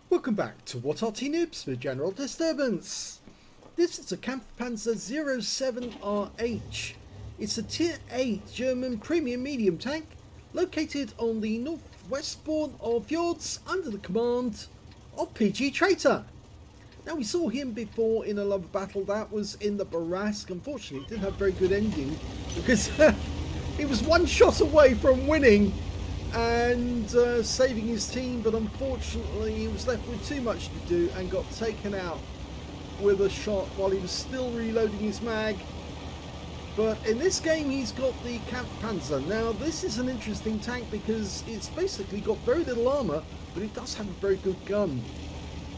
Welcome back to What Arty Noobs with General Disturbance. This is a Kampfpanzer 07RH. It's a Tier 8 German premium medium tank located on the northwestbourne of Fjords under the command of PGTraitor. Now, we saw him before in another battle that was in the Barask. Unfortunately, it didn't have a very good ending because he was one shot away from winning and saving his team, but unfortunately he was left with too much to do and got taken out with a shot while he was still reloading his mag. But in this game he's got the Kampfpanzer. Now, this is an interesting tank because it's basically got very little armour, but it does have a very good gun.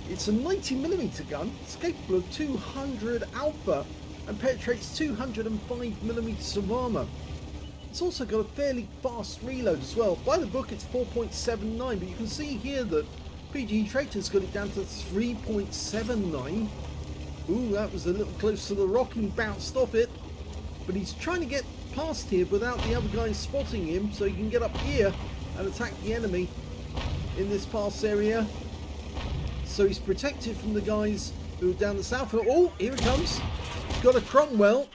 It's a 90mm gun. It's capable of 200 alpha and penetrates 205mm of armour. It's also got a fairly fast reload as well. By the book it's 4.79, but you can see here that PGTraitor's got it down to 3.79. Ooh, that was a little close to the rock and he bounced off it. But he's trying to get past here without the other guys spotting him, so he can get up here and attack the enemy in this pass area. So he's protected from the guys who are down the south. Oh, here he comes. He's got a Cromwell.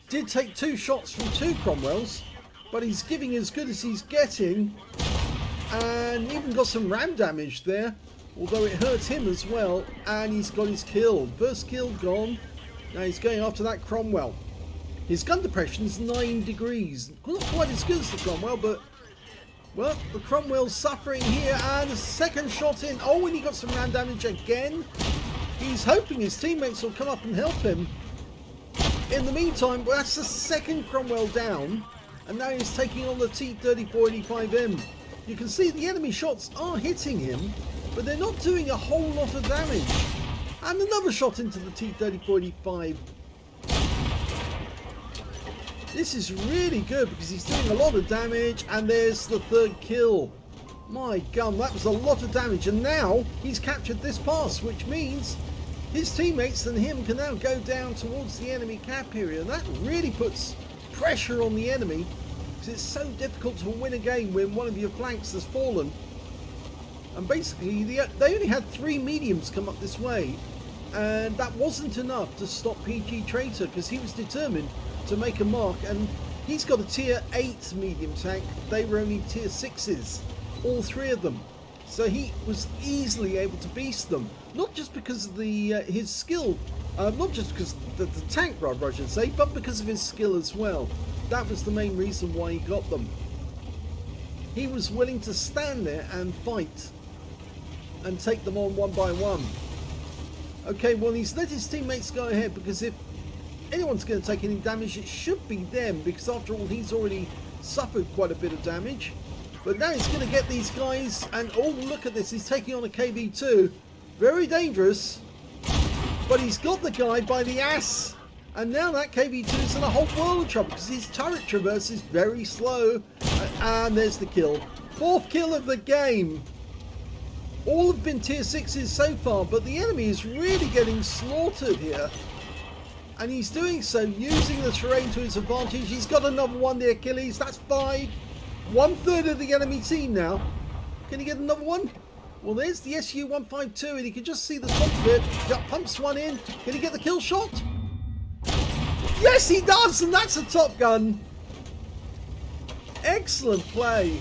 Did take 2 shots from 2 Cromwells, but he's giving as good as he's getting, and even got some RAM damage there, although it hurt him as well. And he's got his kill. First kill gone. Now he's going after that Cromwell. His gun depression is 9 degrees. Not quite as good as the Cromwell, but well, the Cromwell's suffering here, and a second shot in. Oh, and he got some RAM damage again. He's hoping his teammates will come up and help him. In the meantime, well, that's the second Cromwell down, and now he's taking on the T-3485M. You can see the enemy shots are hitting him, but they're not doing a whole lot of damage. And another shot into the T-3485. This is really good because he's doing a lot of damage, and there's the third kill. My gun, that was a lot of damage, and now he's captured this pass, which means his teammates and him can now go down towards the enemy cap area, and that really puts pressure on the enemy because it's so difficult to win a game when one of your flanks has fallen. And basically they only had 3 mediums come up this way, and that wasn't enough to stop PGTraitor because he was determined to make a mark. And he's got a tier 8 medium tank. They were only tier 6s, all 3 of them. So he was easily able to beast them, not just because of his skill, not just because the tank, rather I should say, but because of his skill as well. That was the main reason why he got them. He was willing to stand there and fight and take them on one by one. Okay, well, he's let his teammates go ahead, because if anyone's going to take any damage, it should be them, because after all, he's already suffered quite a bit of damage. But now he's going to get these guys, and oh, look at this, he's taking on a KV2. Very dangerous, but he's got the guy by the ass. And now that KV2 is in a whole world of trouble because his turret traverse is very slow. And there's the kill. 4th kill of the game. All have been tier 6s so far, but the enemy is really getting slaughtered here. And he's doing so using the terrain to his advantage. He's got another one, the Achilles. That's 5. 1/3 of the enemy team now. Can he get another one? Well, there's the SU-152, and he can just see the top of it. That pumps one in. Can he get the kill shot? Yes, he does, and that's a Top Gun. Excellent play.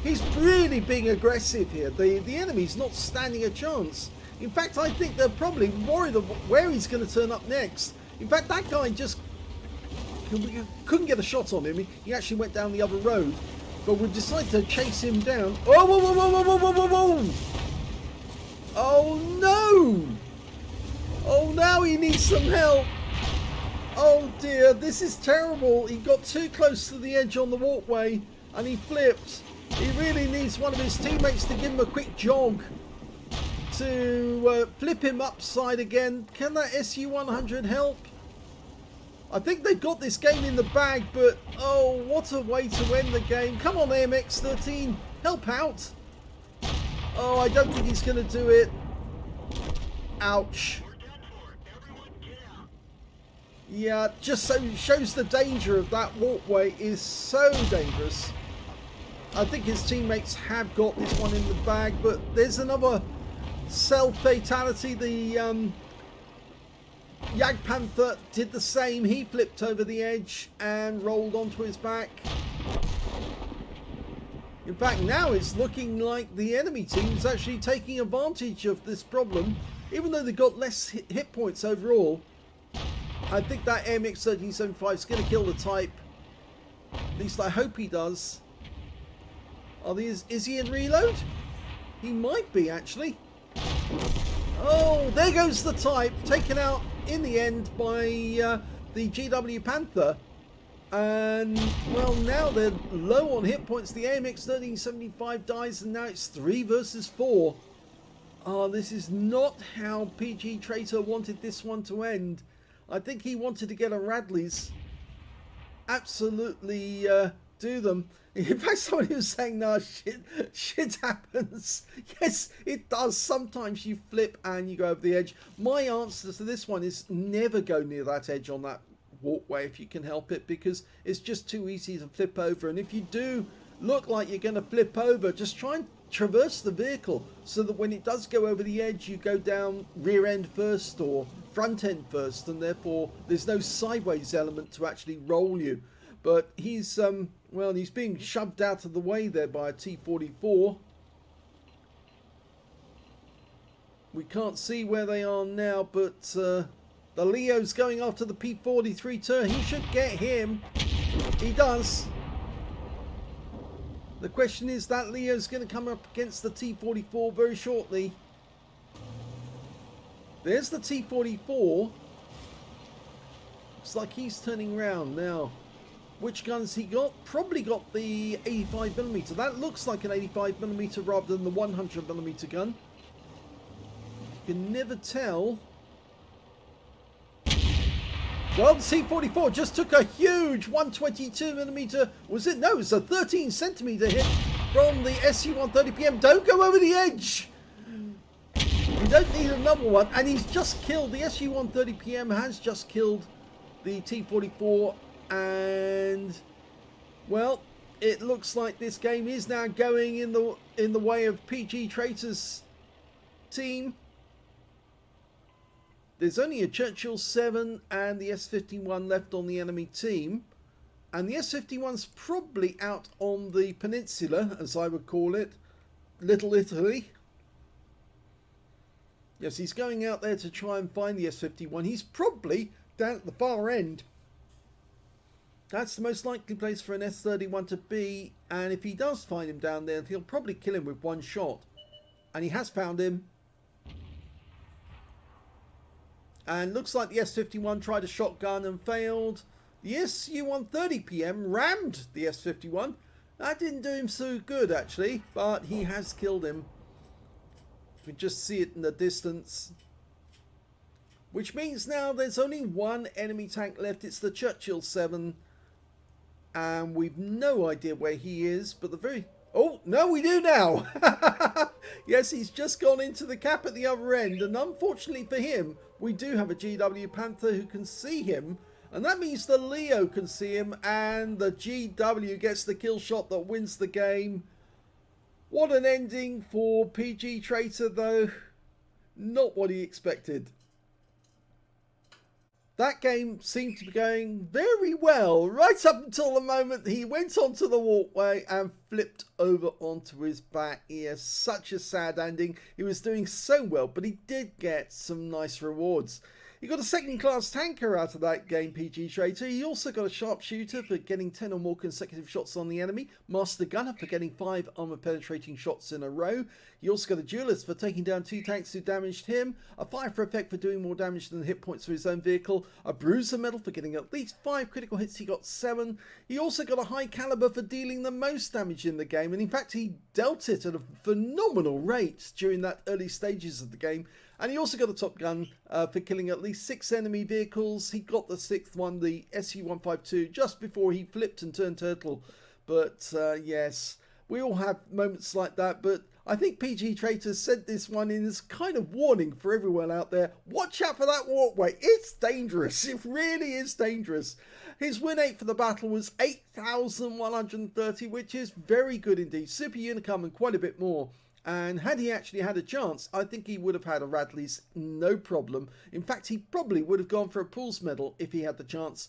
He's really being aggressive here. The enemy's not standing a chance. In fact, I think they're probably worried of where he's going to turn up next. In fact, that guy just couldn't get a shot on him. He actually went down the other road. But we've decided to chase him down. Oh, whoa, whoa, whoa, whoa, whoa, whoa, whoa. Oh, no. Oh, now he needs some help. Oh, dear. This is terrible. He got too close to the edge on the walkway and he flipped. He really needs one of his teammates to give him a quick jog to flip him upside again. Can that SU-100 help? I think they've got this game in the bag, but oh, what a way to end the game. Come on, AMX-13, help out. Oh, I don't think he's going to do it. Ouch. Yeah, just so shows the danger of that walkway is so dangerous. I think his teammates have got this one in the bag, but there's another self-fatality. The Jagdpanther did the same. He flipped over the edge and rolled onto his back. In fact, now it's looking like the enemy team is actually taking advantage of this problem. Even though they've got less hit points overall, I think that AMX 1375 is going to kill the type. At least I hope he does. Is he in reload? He might be, actually. Oh, there goes the type, taken out in the end by the GW Panther. And, well, now they're low on hit points. The AMX 1375 dies, and now it's 3 versus 4. Oh, this is not how PGTraitor wanted this one to end. I think he wanted to get a Radley's. Absolutely do them. In fact, somebody was saying, no, shit happens. Yes, it does. Sometimes you flip and you go over the edge. My answer to this one is never go near that edge on that walkway if you can help it, because it's just too easy to flip over. And if you do look like you're going to flip over, just try and traverse the vehicle so that when it does go over the edge, you go down rear end first or front end first, and therefore there's no sideways element to actually roll you. But he's well, he's being shoved out of the way there by a T-44. We can't see where they are now, but the Leo's going after the P-43 turn. He should get him. He does. The question is, that Leo's going to come up against the T-44 very shortly. There's the T-44. Looks like he's turning round now. Which guns he got? Probably got the 85mm. That looks like an 85mm rather than the 100mm gun. You can never tell. Well, the C-44 just took a huge 122mm. Was it? No, it was a 13cm hit from the SU-130PM. Don't go over the edge. You don't need another one. And he's just killed. The SU-130PM has just killed the T-44. And, well, it looks like this game is now going in the way of PGTraitor's team. There's only a Churchill 7 and the S-51 left on the enemy team. And the S-51's probably out on the peninsula, as I would call it. Little Italy. Yes, he's going out there to try and find the S-51. He's probably down at the far end. That's the most likely place for an S-31 to be. And if he does find him down there, he'll probably kill him with one shot. And he has found him. And looks like the S-51 tried a shotgun and failed. The SU-130PM rammed the S-51. That didn't do him so good, actually, but he has killed him. You can just see it in the distance. Which means now there's only one enemy tank left. It's the Churchill 7. And we've no idea where he is, but the very... Oh, no, we do now. Yes, he's just gone into the cap at the other end. And unfortunately for him, we do have a GW Panther who can see him. And that means the Leo can see him. And the GW gets the kill shot that wins the game. What an ending for PGTraitor, though. Not what he expected. That game seemed to be going very well, right up until the moment he went onto the walkway and flipped over onto his back. Yes, such a sad ending. He was doing so well, but he did get some nice rewards. He got a second-class tanker out of that game, PGTraitor. He also got a sharpshooter for getting 10 or more consecutive shots on the enemy. Master gunner for getting 5 armor-penetrating shots in a row. He also got a duelist for taking down 2 tanks who damaged him. A fire for effect for doing more damage than the hit points for his own vehicle. A bruiser medal for getting at least 5 critical hits. He got 7. He also got a high caliber for dealing the most damage in the game. And in fact, he dealt it at a phenomenal rate during that early stages of the game. And he also got a top gun for killing at least 6 enemy vehicles. He got the 6th one, the SU-152, just before he flipped and turned turtle. But yes, we all have moments like that. But I think PGTraitor sent this one in as kind of warning for everyone out there. Watch out for that walkway. It's dangerous. It really is dangerous. His win rate for the battle was 8,130, which is very good indeed. Super Unicum and quite a bit more. And had he actually had a chance, I think he would have had a Radley's no problem. In fact, he probably would have gone for a Pools medal if he had the chance,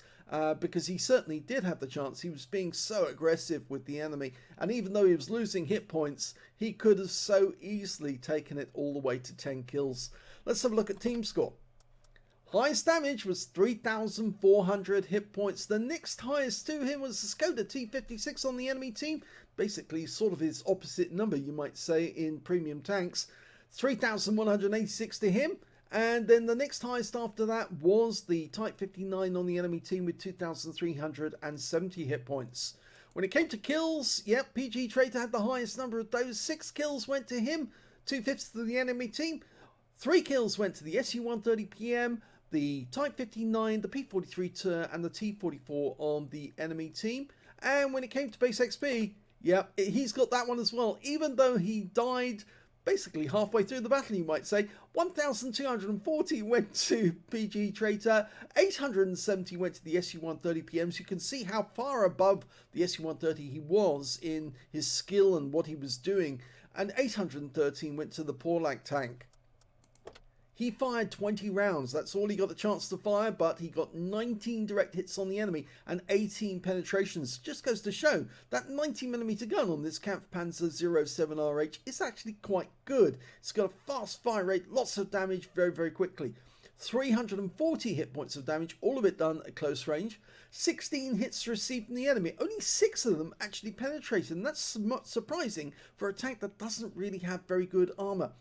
because he certainly did have the chance. He was being so aggressive with the enemy, and even though he was losing hit points, he could have so easily taken it all the way to 10 kills. Let's have a look at team score. Highest damage was 3,400 hit points. The next highest to him was the Skoda T56 on the enemy team. Basically sort of his opposite number, you might say, in premium tanks. 3,186 to him. And then the next highest after that was the Type 59 on the enemy team with 2,370 hit points. When it came to kills, yep, PGTraitor had the highest number of those. 6 kills went to him, 2/5 to the enemy team. 3 kills went to the SU-130PM, the Type 59, the P43 and the T44 on the enemy team. And when it came to base XP, yeah, he's got that one as well. Even though he died basically halfway through the battle, you might say, 1,240 went to PGTraitor, 870 went to the SU-130PM. So you can see how far above the SU-130 he was in his skill and what he was doing. And 813 went to the Porlag tank. He fired 20 rounds. That's all he got the chance to fire, but he got 19 direct hits on the enemy and 18 penetrations. Just goes to show that 90mm gun on this Kampfpanzer 07RH is actually quite good. It's got a fast fire rate, lots of damage very, very quickly. 340 hit points of damage, all of it done at close range. 16 hits received from the enemy. Only 6 of them actually penetrated, and that's somewhat surprising for a tank that doesn't really have very good armor.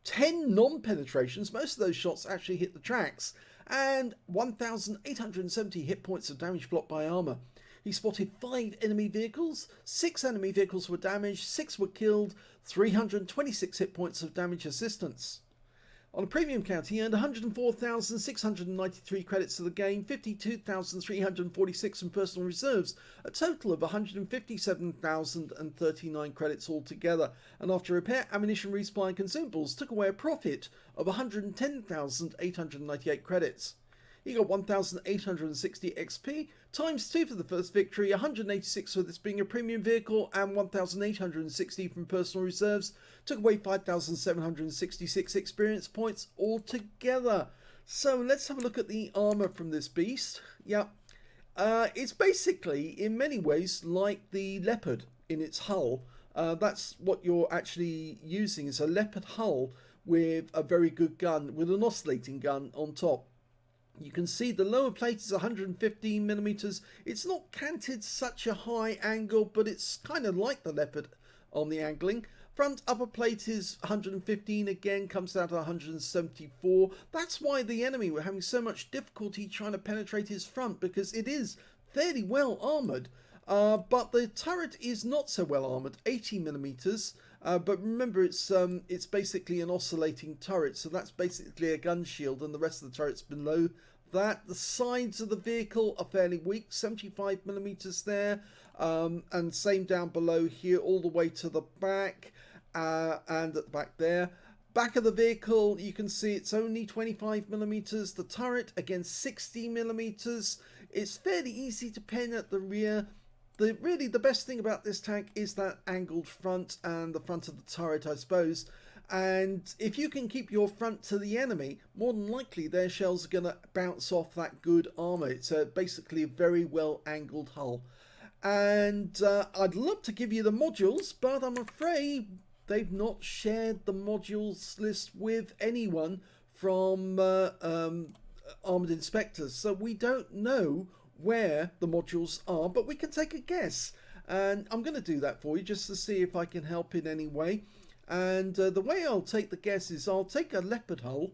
10 non-penetrations, most of those shots actually hit the tracks, and 1,870 hit points of damage blocked by armor. He spotted 5 enemy vehicles, 6 enemy vehicles were damaged, 6 were killed, 326 hit points of damage assistance. On a premium count, he earned 104,693 credits to the game, 52,346 from personal reserves, a total of 157,039 credits altogether, and after repair, ammunition, resupply and consumables, took away a profit of 110,898 credits. He got 1,860 XP, times 2 for the first victory, 186 for this being a premium vehicle, and 1,860 from personal reserves. Took away 5,766 experience points altogether. So let's have a look at the armor from this beast. Yeah, it's basically in many ways like the Leopard in its hull. That's what you're actually using, is a Leopard hull with a very good gun, with an oscillating gun on top. You can see the lower plate is 115mm. It's not canted such a high angle, but it's kind of like the Leopard on the angling. Front upper plate is 115 again, comes out at 174. That's why the enemy were having so much difficulty trying to penetrate his front, because it is fairly well armoured. But the turret is not so well armoured, 80mm. But remember, it's basically an oscillating turret, so that's basically a gun shield, and the rest of the turret's below that. The sides of the vehicle are fairly weak, 75mm there, and same down below here, all the way to the back, and at the back there. Back of the vehicle, you can see it's only 25mm. The turret, again, 60mm. It's fairly easy to pen at the rear. Really the best thing about this tank is that angled front and the front of the turret, I suppose. And if you can keep your front to the enemy, more than likely their shells are going to bounce off that good armor. It's basically a very well angled hull. And I'd love to give you the modules, but I'm afraid they've not shared the modules list with anyone from Armoured Inspectors. So we don't know where the modules are, but we can take a guess, and I'm going to do that for you just to see if I can help in any way. And the way I'll take the guess is I'll take a Leopard hull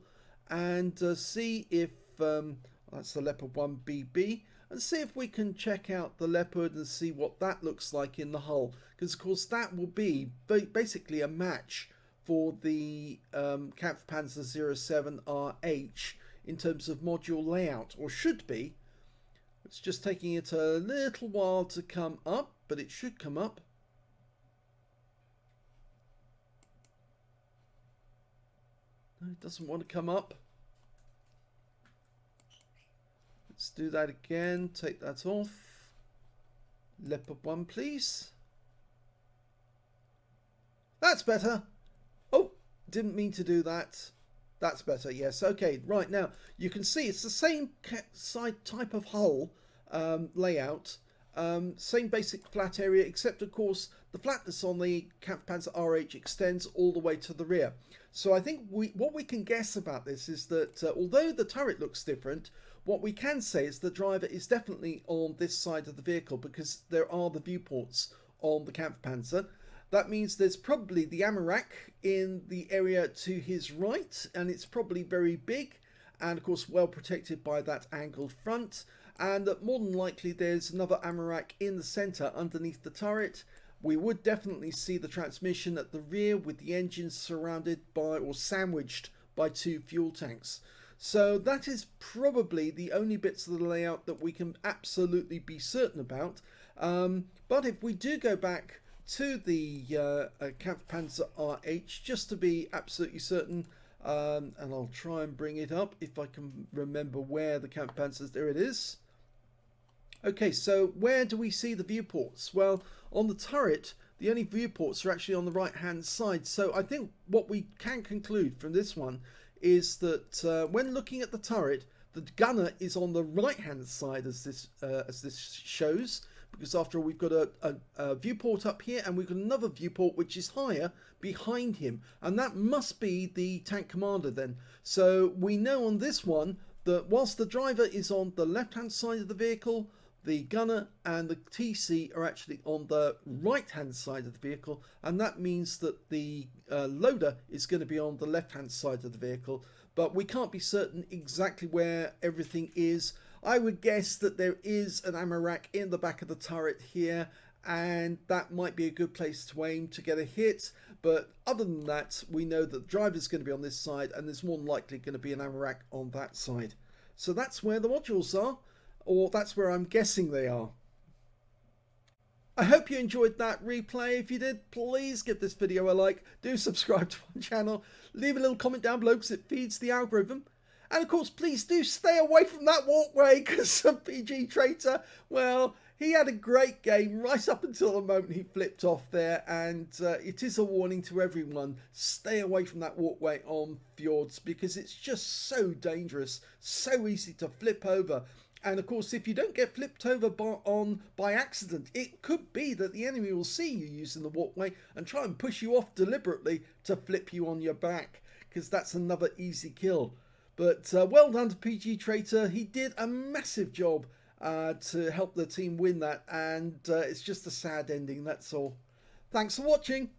and see if that's the Leopard 1BB, and see if we can check out the Leopard and see what that looks like in the hull, because of course that will be basically a match for the Kampfpanzer 07RH in terms of module layout, or should be. It's just taking it a little while to come up, but it should come up. it doesn't want to come up. Let's do that again. Take that off. Leopard 1, please. That's better. Oh, didn't mean to do that. That's better, yes. Okay, right, now you can see it's the same side type of hull layout, same basic flat area, except of course the flatness on the Kampfpanzer RH extends all the way to the rear. So I think what we can guess about this is that although the turret looks different, what we can say is the driver is definitely on this side of the vehicle because there are the viewports on the Kampfpanzer. That means there's probably the ammo rack in the area to his right, and it's probably very big and of course well protected by that angled front, and more than likely there's another ammo rack in the center underneath the turret. We would definitely see the transmission at the rear with the engines surrounded by or sandwiched by 2 fuel tanks. So that is probably the only bits of the layout that we can absolutely be certain about. But if we do go back to the Kampfpanzer RH, just to be absolutely certain, and I'll try and bring it up if I can remember where the Kampfpanzer, there it is. Okay, so where do we see the viewports? Well, on the turret, the only viewports are actually on the right hand side. So I think what we can conclude from this one is that when looking at the turret, the gunner is on the right hand side as this shows, because after all we've got a viewport up here and we've got another viewport which is higher behind him, and that must be the tank commander then. So we know on this one that whilst the driver is on the left hand side of the vehicle, the gunner and the TC are actually on the right hand side of the vehicle, and that means that the loader is going to be on the left hand side of the vehicle, but we can't be certain exactly where everything is. I would guess that there is an ammo rack in the back of the turret here, and that might be a good place to aim to get a hit, but other than that we know that the driver's going to be on this side and there's more than likely going to be an ammo rack on that side. So that's where the modules are, or that's where I'm guessing they are. I hope you enjoyed that replay. If you did, please give this video a like, do subscribe to our channel, leave a little comment down below because it feeds the algorithm. And of course, please do stay away from that walkway because of PGTraitor, well, he had a great game right up until the moment he flipped off there, and it is a warning to everyone, stay away from that walkway on Fjords because it's just so dangerous, so easy to flip over. And of course, if you don't get flipped over by accident, it could be that the enemy will see you using the walkway and try and push you off deliberately to flip you on your back, because that's another easy kill. But well done to PGTraitor. He did a massive job to help the team win that, and it's just a sad ending, that's all. Thanks for watching.